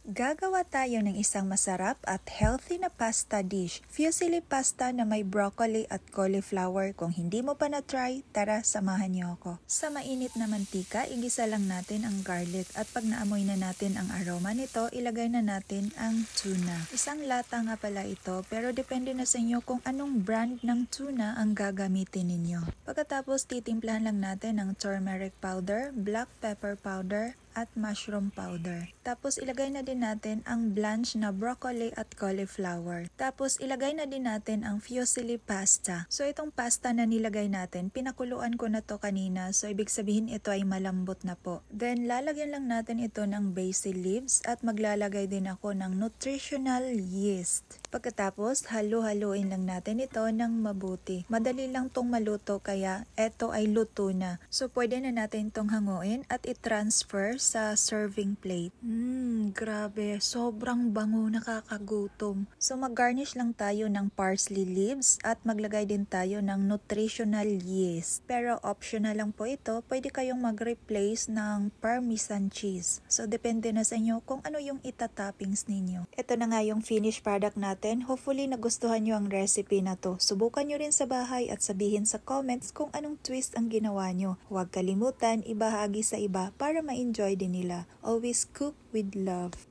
Gagawa tayo ng isang masarap at healthy na pasta dish. Fusilli pasta na may broccoli at cauliflower. Kung hindi mo pa na-try, tara samahan niyo ako. Sa mainit na mantika, igisa lang natin ang garlic at pag naamoy na natin ang aroma nito, ilagay na natin ang tuna. Isang lata nga pala ito pero depende na sa inyo kung anong brand ng tuna ang gagamitin ninyo. Pagkatapos titimplahan lang natin ng turmeric powder, black pepper powder, at mushroom powder. Tapos ilagay na din natin ang blanch na broccoli at cauliflower. Tapos ilagay na din natin ang fusilli pasta. So itong pasta na nilagay natin, pinakuluan ko na to kanina. So ibig sabihin ito ay malambot na po. Then lalagyan lang natin ito ng basil leaves at maglalagay din ako ng nutritional yeast. Pagkatapos halu-haluin lang natin ito ng mabuti. Madali lang tong maluto kaya ito ay luto na. So pwede na natin tong hanguin at i-transfer sa serving plate. Grabe, sobrang bango, nakakagutom. So mag-garnish lang tayo ng parsley leaves at maglagay din tayo ng nutritional yeast. Pero optional lang po ito, pwede kayong mag-replace ng parmesan cheese. So depende na sa inyo kung ano yung itatoppings ninyo. Ito na nga yung finished product natin. Hopefully nagustuhan nyo ang recipe na to. Subukan nyo rin sa bahay at sabihin sa comments kung anong twist ang ginawa nyo. Huwag kalimutan, ibahagi sa iba para ma-enjoy din nila. Always cook with love.